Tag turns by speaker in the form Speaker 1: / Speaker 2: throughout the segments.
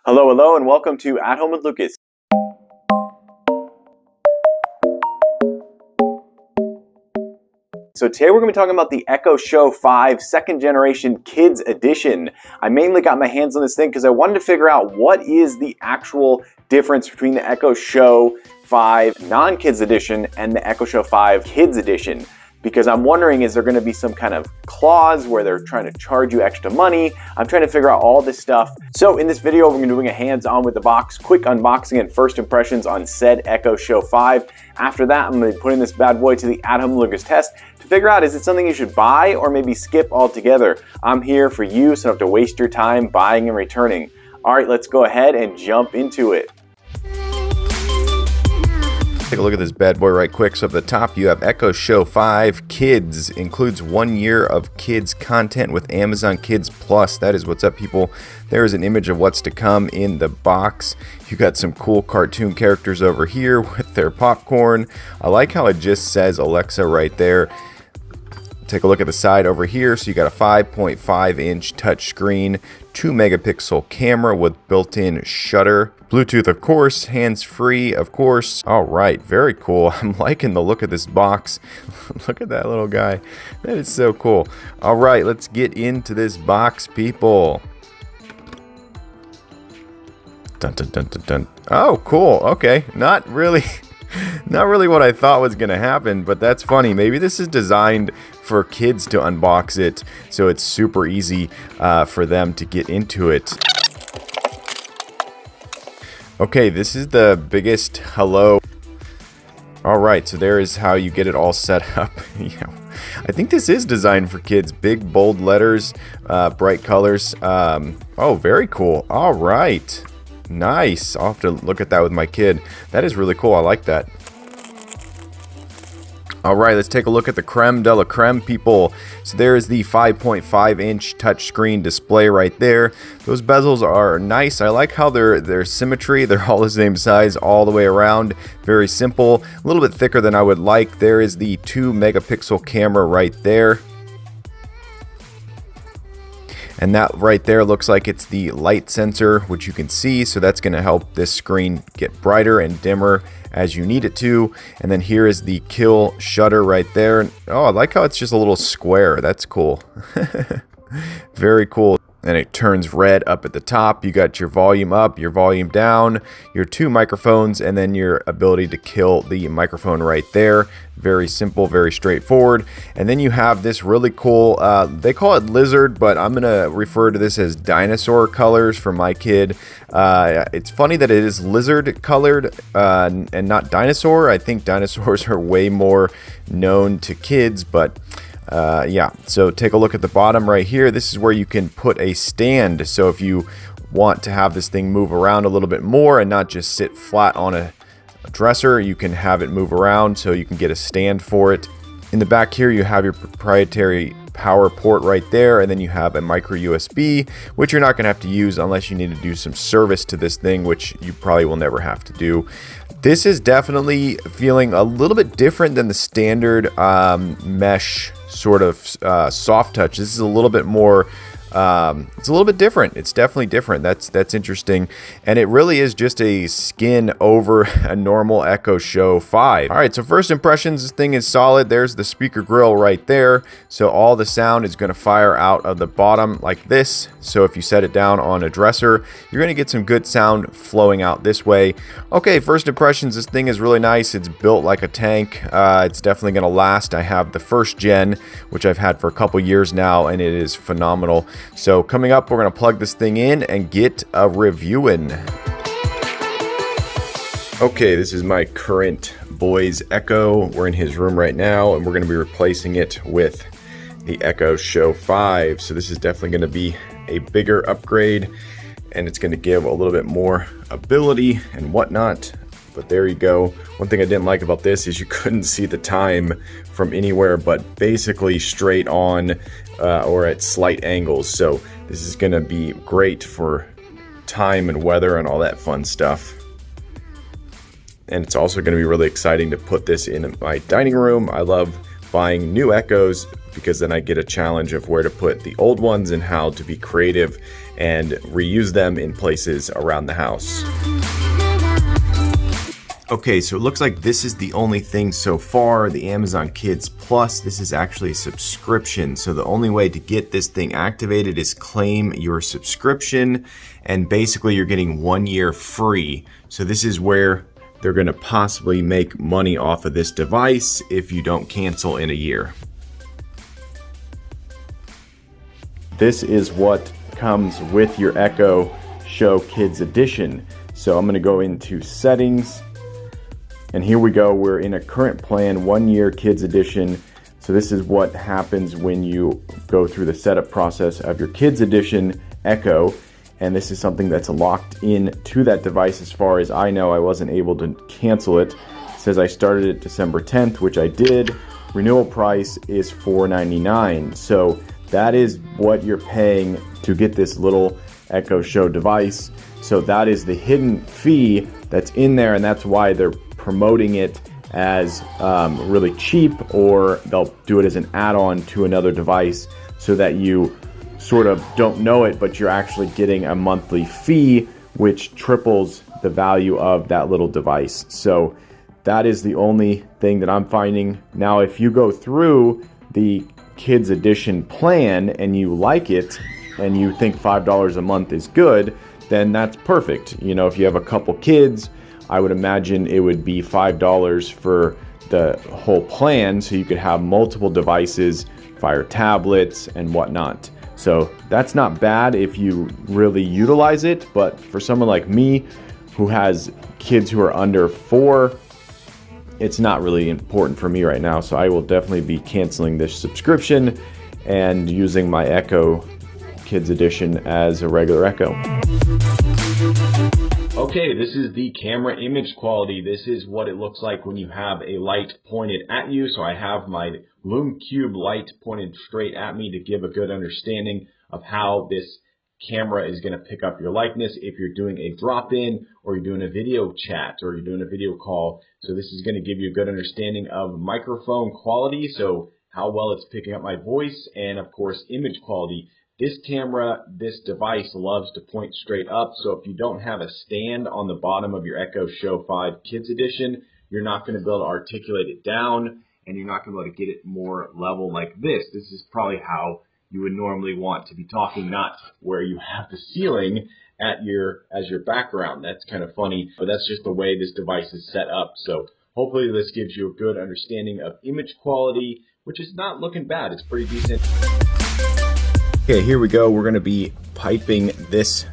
Speaker 1: Hello, hello, and welcome to At Home with Lucas. So today we're going to be talking about the Echo Show 5 2nd Generation Kids Edition. I mainly got my hands on this thing because I wanted to figure out what is the actual difference between the Echo Show 5 Non-Kids Edition and the Echo Show 5 Kids Edition. Because I'm wondering, is there going to be some kind of clause where they're trying to charge you extra money? I'm trying to figure out all this stuff. So in this video, we're going to be doing a hands-on with the box, quick unboxing and first impressions on said Echo Show 5. After that, I'm going to be putting this bad boy to the At Home Lucas test to figure out, is it something you should buy or maybe skip altogether? I'm here for you, so I don't have to waste your time buying and returning. All right, let's go ahead and jump into it.
Speaker 2: Take a look at this bad boy right quick. So at the top you have Echo Show 5 Kids. Includes 1 year of kids content with Amazon Kids Plus. That is what's up, people. There is an image of what's to come in the box. You got some cool cartoon characters over here with their popcorn. I like how it just says Alexa right there. Take a look at the side over here. So you got a 5.5 inch touchscreen, 2 megapixel camera with built-in shutter, Bluetooth of course, hands-free of course. All right, very cool. I'm liking the look of this box. Look at that little guy. That is so cool. All right, let's get into this box, people. Dun dun dun dun dun. Oh, cool. Okay, not really what I thought was gonna happen, but that's funny. Maybe this is designed for kids to unbox it, so it's super easy for them to get into it. Okay, this is the biggest hello. All right, so there is how you get it all set up. I think this is designed for kids. Big, bold letters, bright colors. Oh, very cool. All right. Nice. I'll have to look at that with my kid. That is really cool. I like that. All right, let's take a look at the creme de la creme, people. So there is the 5.5 inch touchscreen display right there. Those bezels are nice. I like how they're symmetry. They're all the same size all the way around. Very simple. A little bit thicker than I would like. There is the 2 megapixel camera right there. And that right there looks like it's the light sensor, which you can see. So that's going to help this screen get brighter and dimmer as you need it to. And then here is the kill shutter right there. Oh, I like how it's just a little square. That's cool. Very cool. And it turns red up at the top. You got your volume up, your volume down, your 2 microphones, and then your ability to kill the microphone right there. Very simple, very straightforward. And then you have this really cool, they call it lizard, but I'm going to refer to this as dinosaur colors for my kid. It's funny that it is lizard colored and not dinosaur. I think dinosaurs are way more known to kids, but yeah, so take a look at the bottom right here. This is where you can put a stand. So if you want to have this thing move around a little bit more and not just sit flat on a dresser, you can have it move around so you can get a stand for it. In the back here, you have your proprietary power port right there, and then you have a micro USB, which you're not going to have to use unless you need to do some service to this thing, which you probably will never have to do. This is definitely feeling a little bit different than the standard mesh sort of soft touch. This is a little bit more it's a little bit different. It's definitely different. That's interesting. And it really is just a skin over a normal Echo Show 5. All right, so first impressions, this thing is solid. There's the speaker grill right there. So all the sound is going to fire out of the bottom like this. So if you set it down on a dresser, you're going to get some good sound flowing out this way. Okay, first impressions, this thing is really nice. It's built like a tank. It's definitely going to last. I have the first gen, which I've had for a couple years now, and it is phenomenal. So coming up, we're going to plug this thing in and get a review in. Okay, this is my current boy's Echo. We're in his room right now, and we're going to be replacing it with the Echo Show 5. So this is definitely going to be a bigger upgrade, and it's going to give a little bit more ability and whatnot. But there you go. One thing I didn't like about this is you couldn't see the time from anywhere but basically straight on or at slight angles. So this is going to be great for time and weather and all that fun stuff. And it's also going to be really exciting to put this in my dining room. I love buying new Echoes, because then I get a challenge of where to put the old ones and how to be creative and reuse them in places around the house. Okay, so it looks like this is the only thing so far, the Amazon Kids Plus. This is actually a subscription. So the only way to get this thing activated is claim your subscription, and basically you're getting 1 year free. So this is where they're gonna possibly make money off of this device if you don't cancel in a year. This is what comes with your Echo Show Kids Edition. So I'm gonna go into settings, and here we go. We're in a current plan, 1 year Kids Edition. So this is what happens when you go through the setup process of your Kids Edition Echo. And this is something that's locked in to that device as far as I know. I wasn't able to cancel it. It says I started it December 10th, which I did. Renewal price is $4.99. So that is what you're paying to get this little Echo Show device. So that is the hidden fee that's in there, and that's why they're promoting it as really cheap, or they'll do it as an add-on to another device so that you sort of don't know it, but you're actually getting a monthly fee, which triples the value of that little device. So that is the only thing that I'm finding. Now, if you go through the Kids Edition plan and you like it and you think $5 a month is good, then that's perfect. You know, if you have a couple kids, I would imagine it would be $5 for the whole plan, so you could have multiple devices, Fire tablets and whatnot. So that's not bad if you really utilize it, but for someone like me who has kids who are under 4, it's not really important for me right now. So I will definitely be canceling this subscription and using my Echo Kids Edition as a regular Echo. Okay, this is the camera image quality. This is what it looks like when you have a light pointed at you. So I have my Lume Cube light pointed straight at me to give a good understanding of how this camera is going to pick up your likeness if you're doing a drop-in, or you're doing a video chat, or you're doing a video call. So this is going to give you a good understanding of microphone quality, so how well it's picking up my voice, and of course image quality. This camera, this device loves to point straight up, so if you don't have a stand on the bottom of your Echo Show 5 Kids Edition, you're not going to be able to articulate it down, and you're not going to be able to get it more level like this. This is probably how you would normally want to be talking, not where you have the ceiling at as your background. That's kind of funny, but that's just the way this device is set up. So hopefully this gives you a good understanding of image quality, which is not looking bad. It's pretty decent. Okay, here we go. We're going to be piping this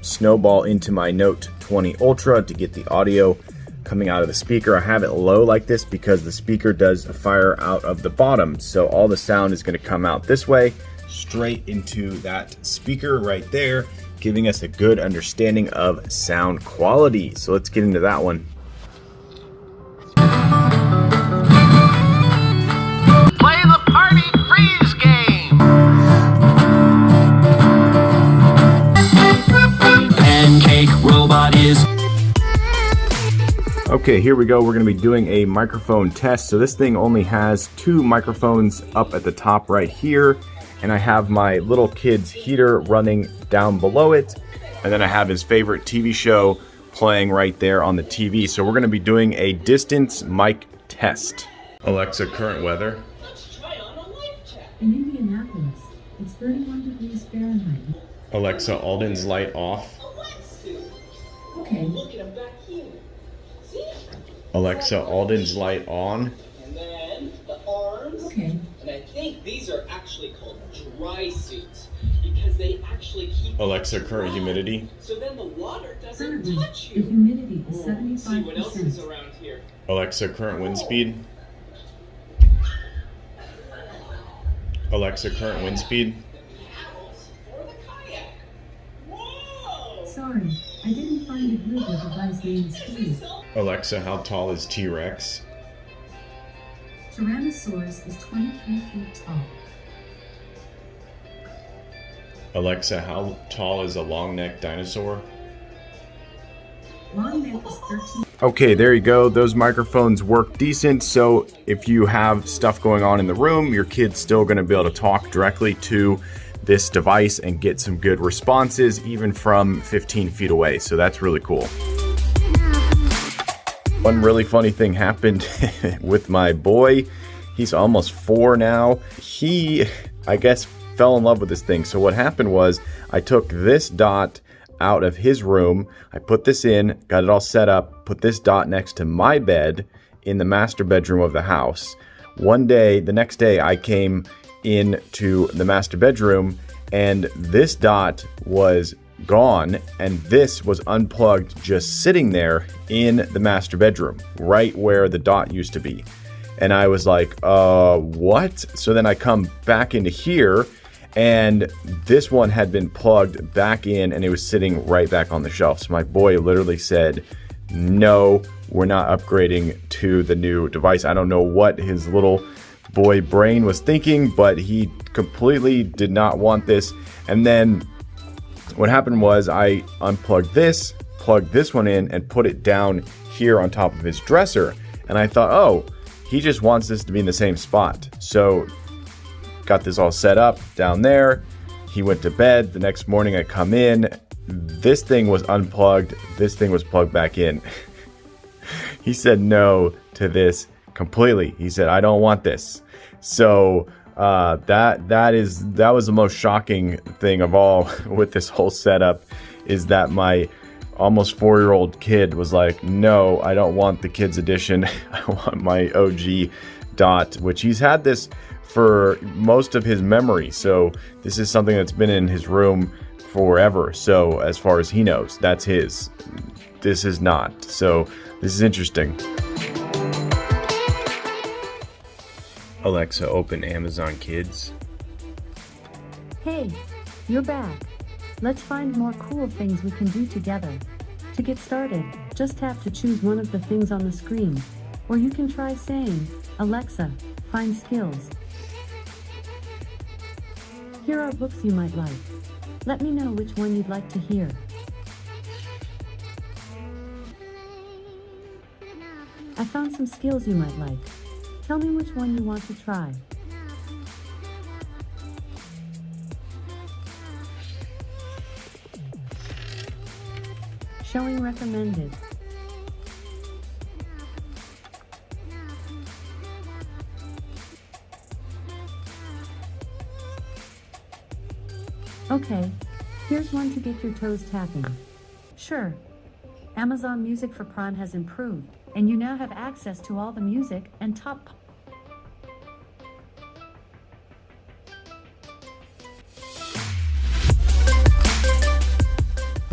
Speaker 2: snowball into my Note 20 Ultra to get the audio coming out of the speaker. I have it low like this because the speaker does fire out of the bottom. So all the sound is going to come out this way, straight into that speaker right there, giving us a good understanding of sound quality. So let's get into that one.
Speaker 3: Play the party freeze game. Pancake robot is.
Speaker 2: Okay, here we go. We're going to be doing a microphone test. So this thing only has 2 microphones up at the top right here, and I have my little kid's heater running down below it, and then I have his favorite TV show playing right there on the TV. So we're going to be doing a distance mic test. Alexa, current weather.
Speaker 4: In Indianapolis, it's 31 degrees Fahrenheit.
Speaker 2: Alexa, Alden's light off.
Speaker 4: Okay.
Speaker 2: Alexa, Alden's light on.
Speaker 5: And then the arms.
Speaker 4: Okay.
Speaker 5: And I think these are actually called dry suits because they actually keep.
Speaker 2: Alexa, current humidity.
Speaker 5: So then the water doesn't
Speaker 4: Currently,
Speaker 5: touch
Speaker 4: the
Speaker 5: you.
Speaker 4: humidity is
Speaker 5: Let's see what else is
Speaker 4: 75%.
Speaker 5: around here.
Speaker 2: Alexa, current wind speed. Alexa, current wind speed.
Speaker 5: Or the kayak. Whoa!
Speaker 4: Sorry, I didn't find a group with device name speed.
Speaker 2: Alexa, how tall is T-Rex?
Speaker 4: Tyrannosaurus is 23 feet tall.
Speaker 2: Alexa, how tall is a long-necked dinosaur?
Speaker 4: Long neck is 13.
Speaker 2: Okay, there you go. Those microphones work decent. So if you have stuff going on in the room, your kid's still going to be able to talk directly to this device and get some good responses, even from 15 feet away. So that's really cool. One really funny thing happened with my boy. He's almost 4 now. He, I guess, fell in love with this thing. So what happened was I took this dot out of his room. I put this in, got it all set up, put this dot next to my bed in the master bedroom of the house. One day, the next day, I came into the master bedroom and this dot was gone and this was unplugged, just sitting there in the master bedroom, right where the dot used to be. And I was like, what? So then I come back into here and this one had been plugged back in and it was sitting right back on the shelf. So my boy literally said, no, we're not upgrading to the new device. I don't know what his little boy brain was thinking, but he completely did not want this. And then what happened was I unplugged this, plugged this one in and put it down here on top of his dresser. And I thought, oh, he just wants this to be in the same spot. So got this all set up down there. He went to bed. The next morning I come in. This thing was unplugged. This thing was plugged back in. He said no to this completely. He said, I don't want this. So that was the most shocking thing of all with this whole setup, is that my almost 4-year-old kid was like, no, I don't want the kids edition. I want my OG dot, which he's had this for most of his memory. So this is something that's been in his room forever. So as far as he knows, that's his. This is not. So this is interesting. Alexa, open Amazon Kids.
Speaker 4: Hey, you're back. Let's find more cool things we can do together. To get started, just have to choose one of the things on the screen. Or you can try saying, Alexa, find skills. Here are books you might like. Let me know which one you'd like to hear. I found some skills you might like. Tell me which one you want to try. Showing recommended. Okay, here's one to get your toes tapping. Sure. Amazon Music for Prime has improved, and you now have access to all the music and top.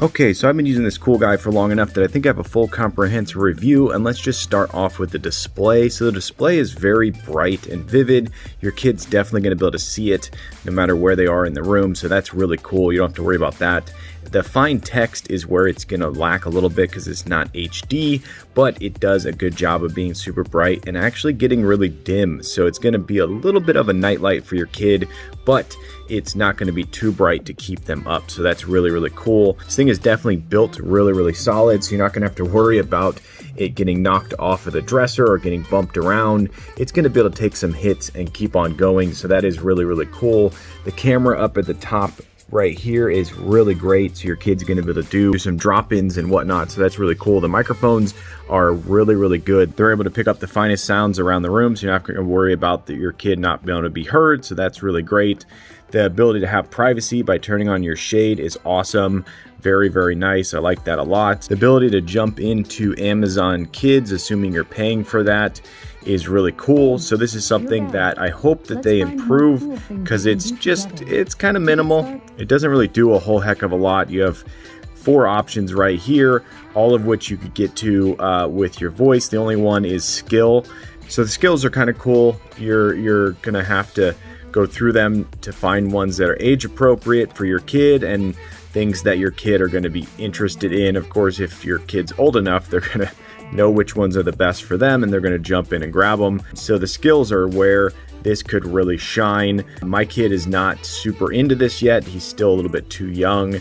Speaker 2: Okay, so I've been using this cool guy for long enough that I think I have a full comprehensive review, and let's just start off with the display. So the display is very bright and vivid. Your kid's definitely going to be able to see it no matter where they are in the room, so that's really cool. You don't have to worry about that. The fine text is where it's going to lack a little bit because it's not HD, but it does a good job of being super bright and actually getting really dim. So it's going to be a little bit of a nightlight for your kid, but it's not going to be too bright to keep them up. So that's really, really cool. This thing is definitely built really, really solid. So you're not going to have to worry about it getting knocked off of the dresser or getting bumped around. It's going to be able to take some hits and keep on going. So that is really, really cool. The camera up at the top right here is really great, so your kid's going to be able to do some drop-ins and whatnot, so that's really cool. The microphones are really, really good. They're able to pick up the finest sounds around the room, so you're not going to worry about your kid not being able to be heard, so that's really great. The ability to have privacy by turning on your shade is awesome. Very, very nice. I like that a lot. The ability to jump into Amazon Kids, assuming you're paying for that, is really cool. So this is something that I hope that they improve, because it's kind of minimal. It doesn't really do a whole heck of a lot. You have 4 options right here, all of which you could get to with your voice. The only one is skill. So the skills are kind of cool. You're gonna have to go through them to find ones that are age appropriate for your kid and things that your kid are going to be interested in. Of course, if your kid's old enough, they're going to know which ones are the best for them and they're going to jump in and grab them. So the skills are where this could really shine. My kid is not super into this yet. He's still a little bit too young.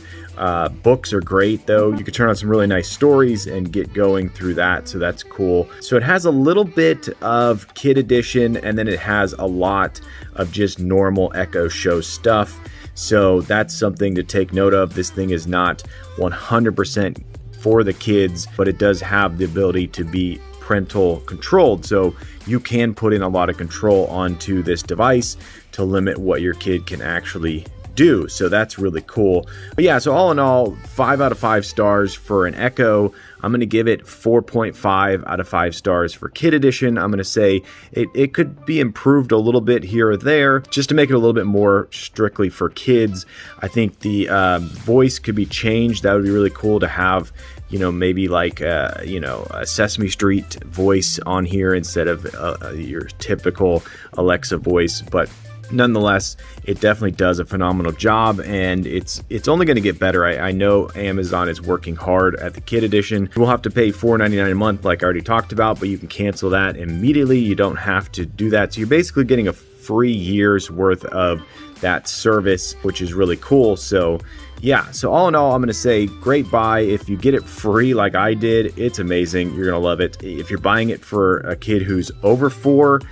Speaker 2: Books are great though. You could turn on some really nice stories and get going through that, so that's cool. So it has a little bit of kid edition, and then it has a lot of just normal Echo Show stuff. So that's something to take note of. This thing is not 100% for the kids, but it does have the ability to be parental controlled. So you can put in a lot of control onto this device to limit what your kid can actually do. So that's really cool. But yeah, so all in all, 5 out of 5 stars for an Echo. I'm going to give it 4.5 out of 5 stars for Kid Edition. I'm going to say it could be improved a little bit here or there just to make it a little bit more strictly for kids. I think the voice could be changed. That would be really cool to have, you know, maybe like, you know, a Sesame Street voice on here instead of your typical Alexa voice. But nonetheless, it definitely does a phenomenal job, and it's only going to get better. I know Amazon is working hard at the Kid Edition. We'll have to pay $4.99 a month like I already talked about, but you can cancel that immediately. You don't have to do that. So you're basically getting a free year's worth of that service, which is really cool. So yeah, so all in all, I'm going to say great buy. If you get it free like I did, it's amazing. You're going to love it. If you're buying it for a kid who's over 4,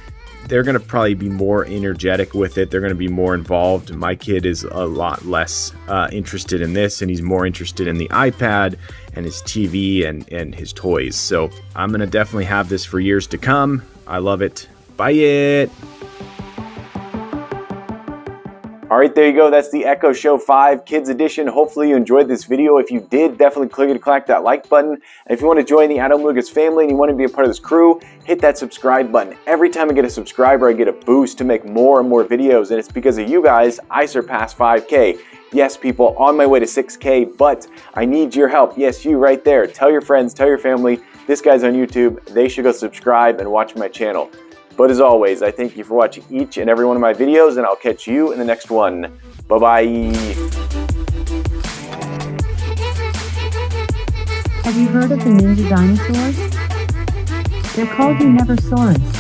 Speaker 2: they're going to probably be more energetic with it. They're going to be more involved. My kid is a lot less interested in this, and he's more interested in the iPad and his TV and his toys. So I'm going to definitely have this for years to come. I love it. Buy it.
Speaker 1: All right, there you go. That's the Echo Show 5 Kids Edition. Hopefully you enjoyed this video. If you did, definitely click that like button. And if you want to join the Adam Lucas family and you want to be a part of this crew, hit that subscribe button. Every time I get a subscriber, I get a boost to make more and more videos. And it's because of you guys, I surpassed 5K. Yes, people, on my way to 6K, but I need your help. Yes, you right there. Tell your friends, tell your family, this guy's on YouTube. They should go subscribe and watch my channel. But as always, I thank you for watching each and every one of my videos, and I'll catch you in the next one. Bye-bye.
Speaker 4: Have you heard of the ninja dinosaurs? They're called Neversaurus.